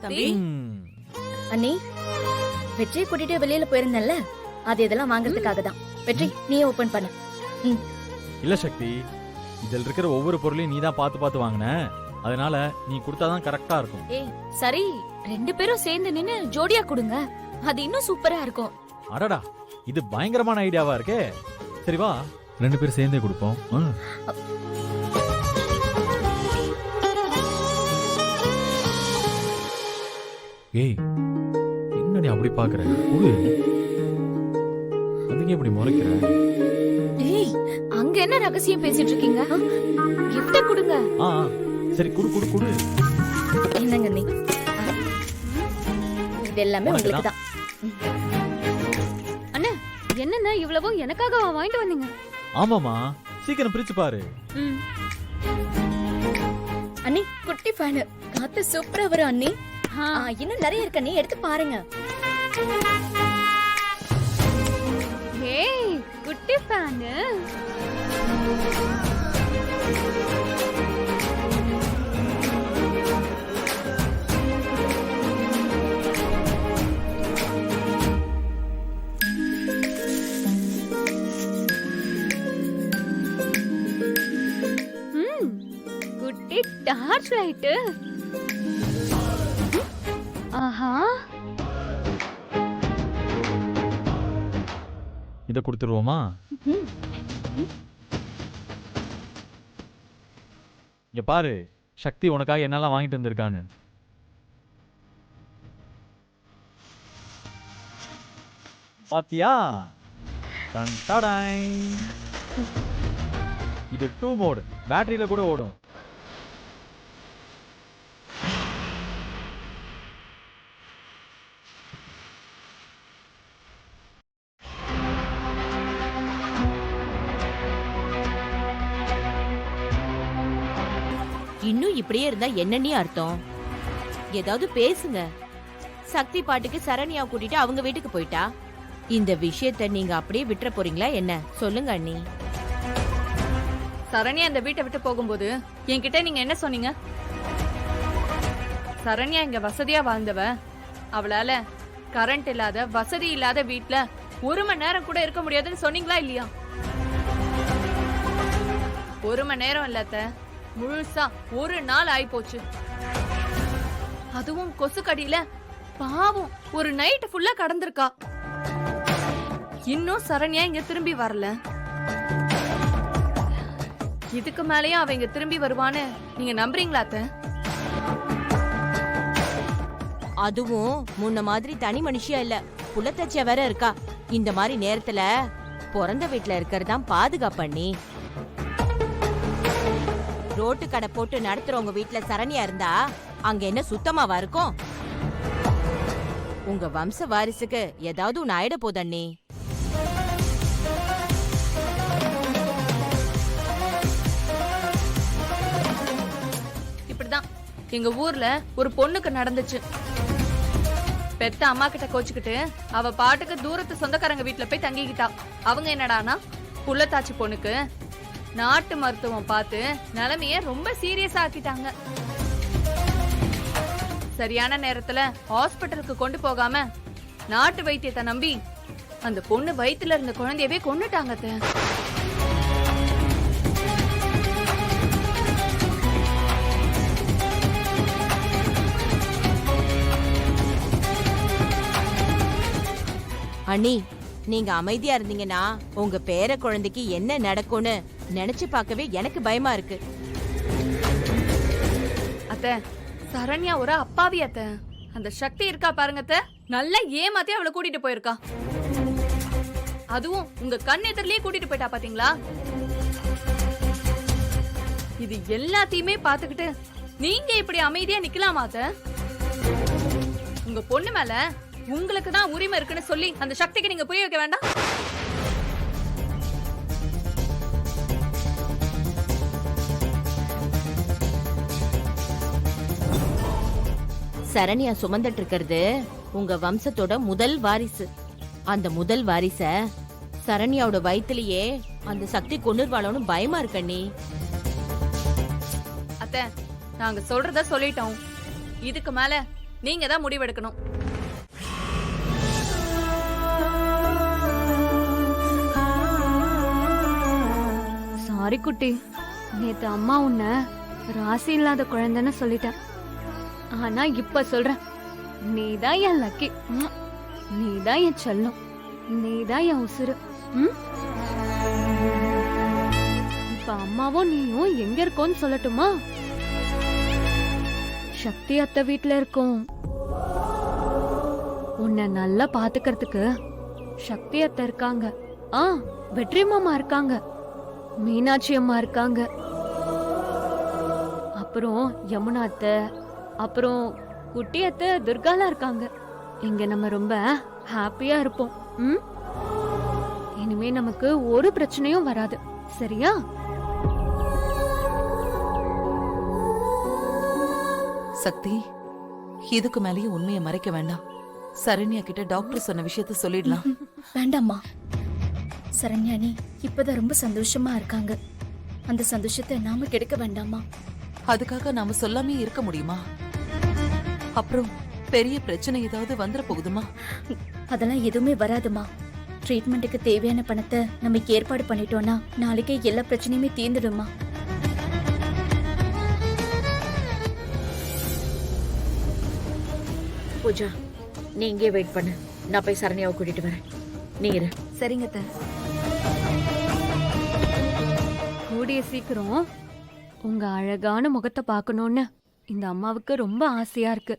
தம்பி அண்ணி, வெற்றியை கூட்டிட்டு வெளியில போயிருந்தேன்ல, அது இதெல்லாம் வாங்குறதுக்காக தான். வெற்றி, நீயே ஓபன் பண்ணு. இல்ல சக்தி, இதுல இருக்கிற ஒவ்வொரு பொருளையும் நீ தான் பார்த்து பார்த்து வாங்கின. அதனால நீ கொடுத்தாதான் கரெக்டா இருக்கும். ஏய் சரி, 2 பேரும் சேர்ந்து நின்னு ஜோடியா கொடுங்க, அது இன்னும் சூப்பரா இருக்கும். அடடா, இது பயங்கரமான ஐடியாவா இருக்கே. சரி வா, 2 பேரும் சேர்ந்தே கொடுப்போம். ஏய், என்ன நீ அப்படி பாக்குற? குடு. அதுக்கு எப்படி முறைக்கிற? ஏய், அங்க என்ன ரகசியம் பேசிட்டு இருக்கீங்க? கிஃப்ட் கொடுங்க. சரி, குடு குடு குடு. என்னங்க நீ? இது எல்லாமே உங்களுக்கு தான். அண்ணா, என்னன்னா இவ்வளவும் எனக்காக வாங்கிட்டு வந்தீங்க? ஆமாமா, சீக்கிரம் பிரிச்சு பாரு. அண்ணி, குட்டி ஃபேன். காத்து சூப்பரா வரும் அண்ணி. இன்னும் நிறைய இருக்கு அண்ணி, எடுத்து பாருங்க. ஏய், குட்டி ஃபேன். குட்டி டார்ச் லைட். ஆஹா, இத கொடுத்துருவோமா? இங்க பாரு, சக்தி உனக்காக என்னெல்லாம் வாங்கிட்டு வந்திருக்கான்னு. பாத்தியா? டன் டடாய். இது 2 மோட், பேட்டரியில கூட ஓடும். இன்னும் இப்படியே இருந்தா என்னன்னே அர்த்தம்? ஏதாவது பேசுங்க. சக்தி பாட்டுக்கு சரண்யா கூட்டிட்டு அவங்க வீட்டுக்கு போயிட்டா. இந்த விஷயத்தை நீங்க அப்படியே விட்டுற போறீங்களா என்ன? சொல்லுங்க அண்ணி. சரண்யா இந்த வீட்டை விட்டு போகும்போது என்கிட்ட நீங்க என்ன சொன்னீங்க? சரண்யா இங்க வசதியா வாழ்ந்தவ, அவளால கரண்ட் இல்லாத வசதி இல்லாத வீட்ல 1 மணி நேரம் கூட இருக்க முடியாதுன்னு சொன்னீங்களா இல்லையா? 1 மணி நேரம் இல்லாத முழுசா 1 நாள் ஆயி போச்சு. அதுவும் கொசு கடியில பாவம் ஒரு நைட் ஃபுல்லா கடந்திருக்கா. இன்னும் சரண்யா இங்க திரும்பி வரல. இதுக்கு மேலயும் அவ இங்க திரும்பி வருவான்னு நீங்க நம்புறீங்களா அத்தை? அதுவும் முன்ன மாதிரி தனி மனுஷியா இல்ல, புள்ளத்தச்ச வேற இருக்கா. இந்த மாதிரி நேரத்துல பிறந்த வீட்டுல இருக்கிறதான் பாதுகாப்பண்ணி. ரோட்டு கடை போட்டு நடத்துறவங்க வீட்டுல சரண்யா இருந்தா அங்க என்ன சுத்தமாவா இருக்கும்? உங்க வம்ச வாரிசுக்கு ஏதாவது ஒண்ணு ஆயிட போதண்ணி. இப்படிதான் எங்க ஊர்ல ஒரு பொண்ணுக்கு நடந்துச்சு. பெத்த அம்மா கிட்ட கோச்சுக்கிட்டு அவ பாட்டுக்கு தூரத்து சொந்தக்காரங்க வீட்டுல போய் தங்கிக்கிட்டா. அவங்க என்னடானா, புள்ளத்தாச்சி பொண்ணுக்கு நாட்டு மருத்துவம் பார்த்து நிலைமைய ரொம்ப சீரியஸா ஆக்கிட்டாங்க. சரியான நேரத்துல ஹாஸ்பிட்டலுக்கு கொண்டு போகாம நாட்டு வைத்தியத்தை நம்பி அந்த பொண்ணு வயித்துல இருந்த குழந்தையவே கொன்னுட்டாங்க. அண்ணி, நீங்க அமைதியா இருந்தீங்கன்னா உங்க பேர குழந்தைக்கு என்ன நடக்கும்னு நினைச்சு பார்க்கவே எனக்கு பயமா இருக்கு. அத்தை, சரண்யா ஒரு அப்பாவி அத்தை. அந்த சக்தி இருக்கா பாருங்க அத்தை, நல்லா ஏமாத்தி அவளை கூட்டிட்டு போயிருக்கா. அதுவும் உங்க கண் எதிரிலேயே கூட்டிட்டு போயிட்டா பாத்தீங்களா? இது எல்லாத்தையுமே பாத்துக்கிட்டு நீங்க இப்படி அமைதியா நிக்கலாமா அத்தை? உங்க பொண்ணு மேல உங்களுக்கு தான் உரிமை இருக்குன்னு சொல்லி அந்த சக்திக்கு நீங்க புரிய வைக்க வேண்டாம்? சரண்யா சுமந்துட்டு இருக்கிறது உங்க வம்சத்தோட முதல் வாரிசு. அந்த முதல் வாரிச சரண்யாவோட வயித்துலயே அந்த சக்தி கொன்னுருவாளோன்னு பயமா இருக்கண்ணி. அத்தை, நாங்க சொல்றத சொல்லிட்டோம். இதுக்கு மேல நீங்க தான் முடிவெடுக்கணும். சாரி குட்டி, நேத்து அம்மா உன்னை ராசி இல்லாத குழந்தைன்னு சொல்லிட்டேன். ஆனா இப்ப சொல்றேன், நீதான் என் லக்கி, நீதான் என் செல்லம், நீதான் என் உசுரு. ம்? இப்ப அம்மாவும் நீயும் எங்க இருக்கோன்னு சொல்லட்டுமா? சக்தி அத்தை வீட்ல இருக்கோம். உன்னை நல்லா பாத்துக்கிறதுக்கு சக்தி அத்தை இருக்காங்க. வெற்றி மாமா இருக்காங்க, மீனாட்சி அம்மா இருக்காங்க, அப்புறம் யமுனா அத்தை, அப்புறம் குட்டி அத்தை துர்காலாம் இருக்காங்க. இங்க நம்ம ரொம்ப ஹாப்பியா இருப்போம். ம்? இனிமே நமக்கு ஒரு பிரச்சனையும் வராது, சரியா? சக்தி, இதுக்கு மேலேயும் உண்மையை மறைக்க வேண்டாம். சரண்யா கிட்ட டாக்டர் சொன்ன விஷயத்த சொல்லிடலாம். வேண்டாம்மா. சரண்யானி இப்பதான் ரொம்ப சந்தோஷமா இருக்காங்க. அந்த சந்தோஷத்தை நாம கெடுக்க வேண்டாமா? அதுக்காக நாம சொல்லாமே இருக்க முடியுமா? அப்புறம் பெரிய பிரச்சனை ஏதாவது வந்துட போகுதுமா? அதெல்லாம் எதுவுமே வராதுமா. ட்ரீட்மெண்ட்டுக்கு தேவையான பணத்தை நமக்கு ஏற்பாடு பண்ணிட்டோம்னா நாளைக்கே எல்லா பிரச்சனையுமே தீர்ந்துடுமா. பூஜா, நீ இங்கே வெயிட் பண்ணு, நான் போய் சரண்யாவை கூட்டிட்டு வரேன். நீ இரு. சரிங்க அத்தை. கூடிய சீக்கிரம் உங்க அழகான முகத்தை பார்க்கணும்னு இந்த அம்மாவுக்கு ரொம்ப ஆசையா இருக்கு.